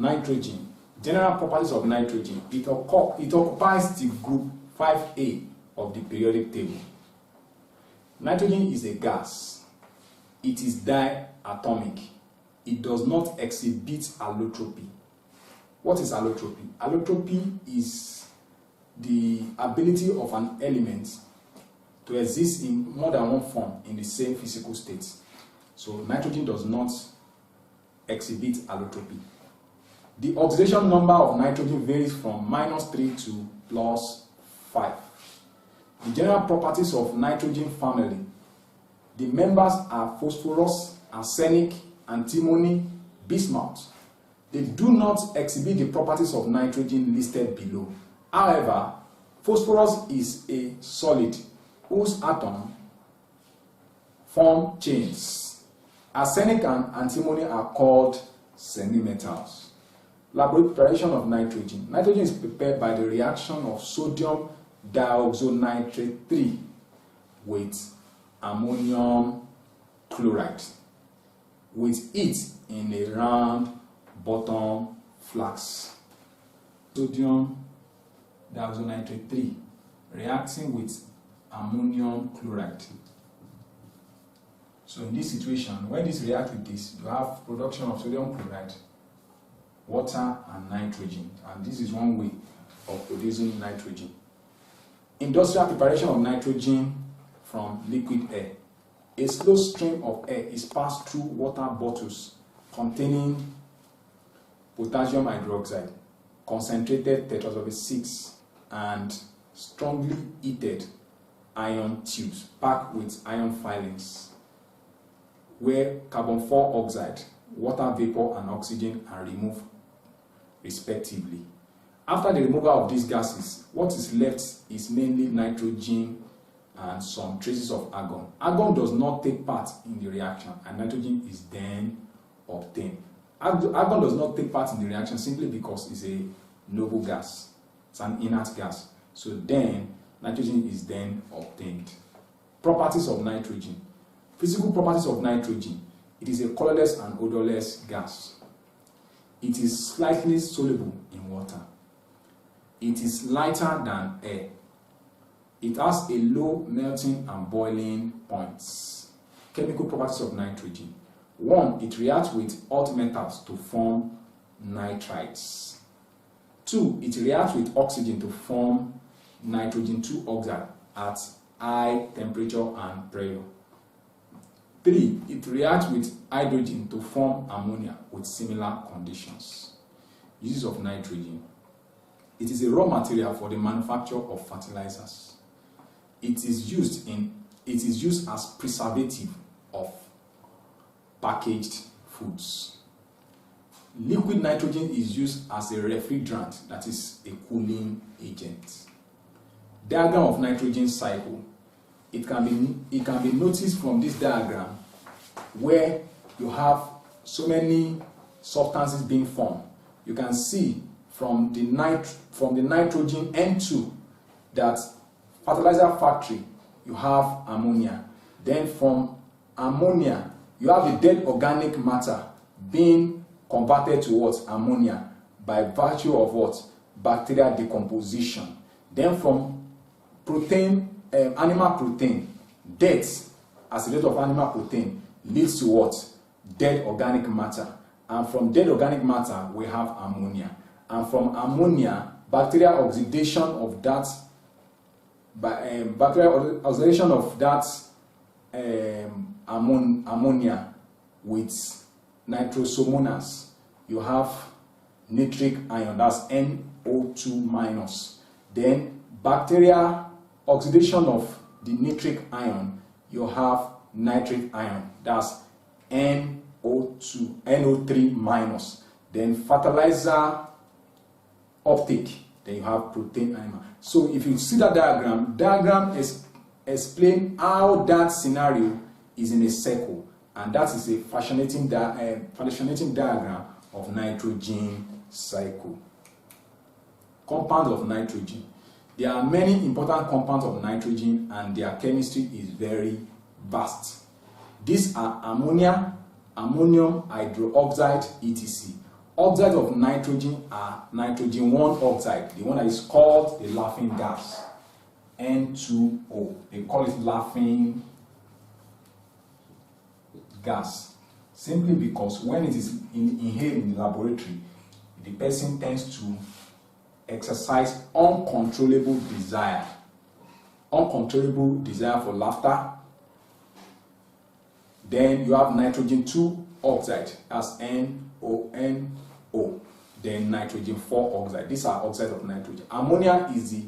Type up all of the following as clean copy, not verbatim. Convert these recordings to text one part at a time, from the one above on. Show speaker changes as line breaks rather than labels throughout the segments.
Nitrogen. General properties of nitrogen. It occupies the group 5A of the periodic table. Nitrogen is a gas. It is diatomic. It does not exhibit allotropy. What is allotropy? Allotropy is the ability of an element to exist in more than one form in the same physical state. So nitrogen does not exhibit allotropy. The oxidation number of nitrogen varies from -3 to +5. The general properties of nitrogen family. The members are phosphorus, arsenic, antimony, bismuth. They do not exhibit the properties of nitrogen listed below. However, phosphorus is a solid whose atoms form chains. Arsenic and antimony are called semimetals. Laboratory preparation of nitrogen. Nitrogen is prepared by the reaction of sodium dioxonitrate 3 with ammonium chloride, with it in a round bottom flask. Sodium dioxonitrate 3 reacting with ammonium chloride. So in this situation, when this reacts with this, you have production of sodium chloride, water and nitrogen, and this is one way of producing nitrogen. Industrial preparation of nitrogen from liquid air. A slow stream of air is passed through water bottles containing potassium hydroxide, concentrated tetrasulfate 6, and strongly heated iron tubes packed with iron filings, where carbon 4 oxide, water vapor, and oxygen are removed respectively. After the removal of these gases, what is left is mainly nitrogen and some traces of argon. Argon does not take part in the reaction, and nitrogen is then obtained. Argon does not take part in the reaction simply because it's a noble gas. It's an inert gas. So then nitrogen is then obtained. Properties of nitrogen. Physical properties of nitrogen. It is a colorless and odorless gas. It is slightly soluble in water. It is lighter than air. It has a low melting and boiling points. Chemical properties of nitrogen. 1. It reacts with hot metals to form nitrites. 2. It reacts with oxygen to form nitrogen 2 oxide at high temperature and pressure. 3. It reacts with hydrogen to form ammonia with similar conditions. Uses of nitrogen. It is a raw material for the manufacture of fertilizers. It is used as preservative of packaged foods. Liquid nitrogen is used as a refrigerant, that is a cooling agent. Diagram of nitrogen cycle. It can be noticed from this diagram where you have so many substances being formed. You can see from the nitrogen N2 that fertilizer factory you have ammonia. Then from ammonia you have the dead organic matter being converted to what? Ammonia, by virtue of what? Bacterial decomposition. Then from protein, animal protein, death as a result of animal protein leads to what? Dead organic matter. And from dead organic matter we have ammonia. And from ammonia, bacterial oxidation of that ammonia with nitrosomonas, you have nitric ion, that's NO2 minus. Then bacterial oxidation of the nitric ion, you have nitric ion, that's NO3 minus. Then fertilizer uptake, then you have protein animal. So if you see that diagram explain how that scenario is in a circle, and that is a fascinating diagram of nitrogen cycle. Compounds of nitrogen. There are many important compounds of nitrogen, and their chemistry is very vast. These are ammonia, ammonium hydroxide, etc. oxides of nitrogen are nitrogen 1 oxide, the one that is called the laughing gas, N2O. They call it laughing gas simply because when it is inhaled in the laboratory, the person tends to exercise uncontrollable desire for laughter. Then you have nitrogen 2 oxide as NONO, then nitrogen 4 oxide. These are oxides of nitrogen. Ammonia is the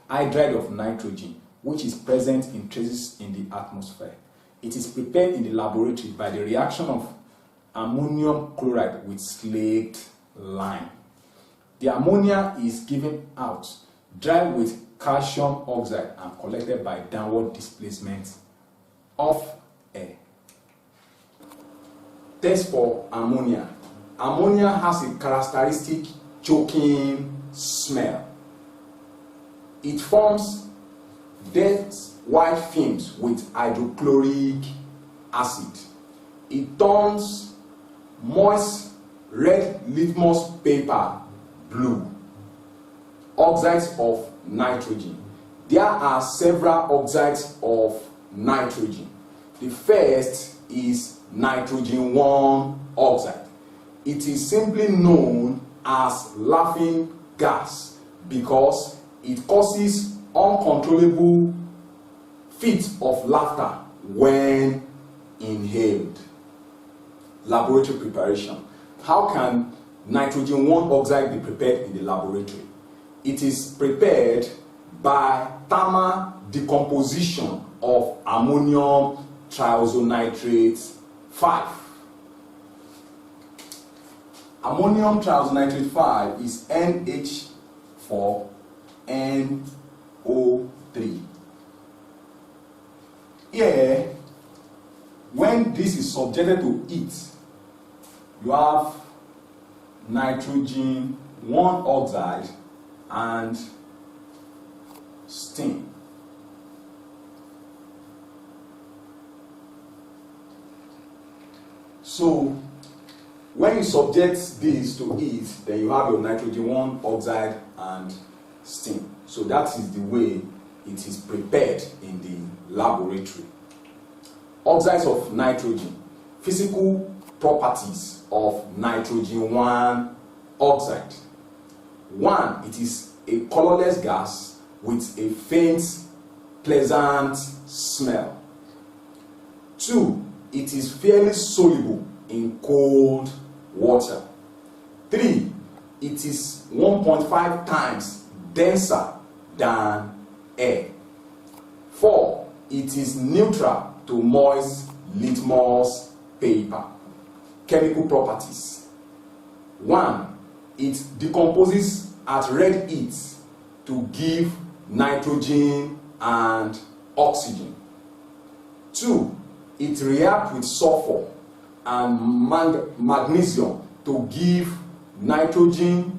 hydride of nitrogen, which is present in traces in the atmosphere. It is prepared in the laboratory by the reaction of ammonium chloride with slaked lime. The ammonia is given out dry with calcium oxide and collected by downward displacement of air. Test for ammonia. Ammonia has a characteristic choking smell. It forms dense white films with hydrochloric acid. It turns moist red litmus paper blue. Oxides of nitrogen. There are several oxides of nitrogen. The first is nitrogen 1 oxide. It is simply known as laughing gas because it causes uncontrollable fits of laughter when inhaled. Laboratory preparation. How can nitrogen 1 oxide be prepared in the laboratory? It is prepared by thermal decomposition of ammonium triazonitrate 5. Ammonium triazonitrate 5 is NH4NO3. Here, when this is subjected to heat, you have nitrogen 1 oxide and steam. So when you subject this to heat, then you have your nitrogen 1 oxide and steam. So that is the way it is prepared in the laboratory. Oxides of nitrogen. Physical properties of nitrogen 1 oxide. 1, it is a colorless gas with a faint, pleasant smell. 2, it is fairly soluble in cold water. 3, it is 1.5 times denser than air. 4, it is neutral to moist litmus paper. Chemical properties. 1, it decomposes at red heat to give nitrogen and oxygen. 2, it reacts with sulfur and magnesium to give nitrogen,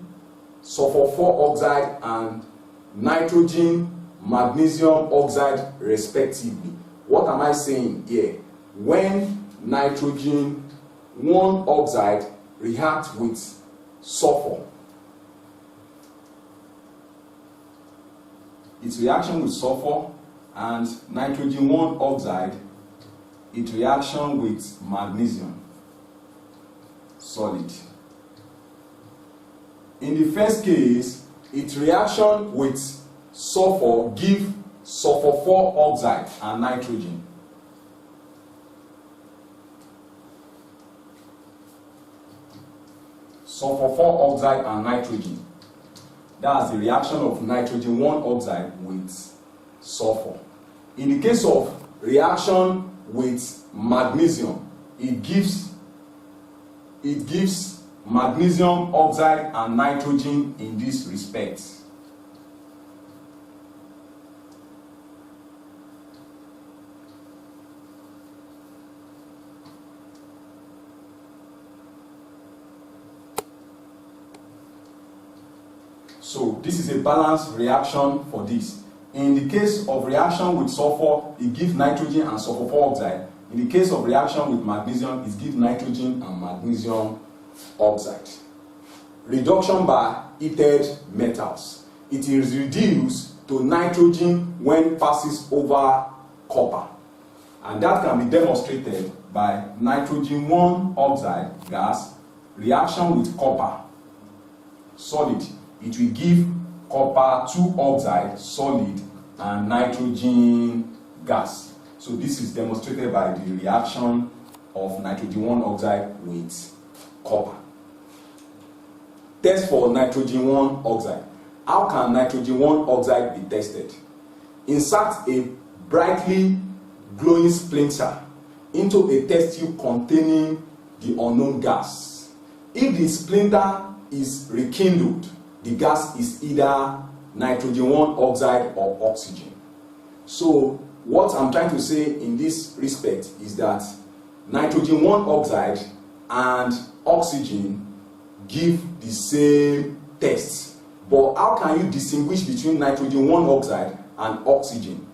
sulfur 4 oxide and nitrogen, magnesium oxide respectively. What am I saying here? When nitrogen 1 oxide reacts with sulfur, its reaction with sulfur, and nitrogen 1 oxide, its reaction with magnesium solid. In the first case, its reaction with sulfur give sulfur 4 oxide and nitrogen. Sulfur 4 oxide and nitrogen. That's the reaction of nitrogen 1 oxide with sulfur. In the case of reaction with magnesium, it gives magnesium oxide and nitrogen in this respect. So this is a balanced reaction for this. In the case of reaction with sulfur, it gives nitrogen and sulfur 4 oxide. In the case of reaction with magnesium, it gives nitrogen and magnesium oxide. reduction by heated metals. It is reduced to nitrogen when passes over copper. And that can be demonstrated by nitrogen 1 oxide gas reaction with copper solid. It will give copper 2 oxide solid and nitrogen gas. So this is demonstrated by the reaction of nitrogen 1 oxide with copper. Test for nitrogen 1 oxide. How can nitrogen 1 oxide be tested? Insert a brightly glowing splinter into a test tube containing the unknown gas. If the splinter is rekindled, the gas is either nitrogen 1 oxide or oxygen. So what I'm trying to say in this respect is that nitrogen 1 oxide and oxygen give the same test. But how can you distinguish between nitrogen 1 oxide and oxygen?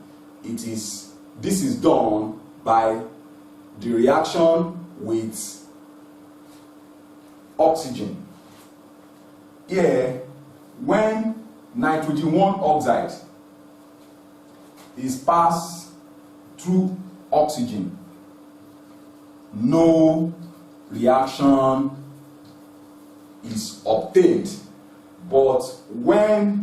This is done by the reaction with oxygen. Here, when nitrogen 1 oxide is passed through oxygen, no reaction is obtained. But when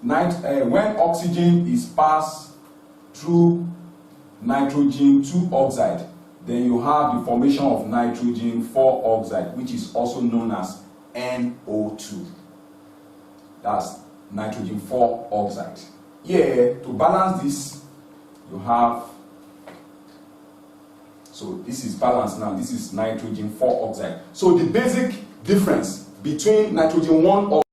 when oxygen is passed through nitrogen 2 oxide, then you have the formation of nitrogen 4 oxide, which is also known as NO2. That's nitrogen 4 oxide. Here, to balance this, you have, so this is balanced now, this is nitrogen 4 oxide. So the basic difference between nitrogen 1 oxide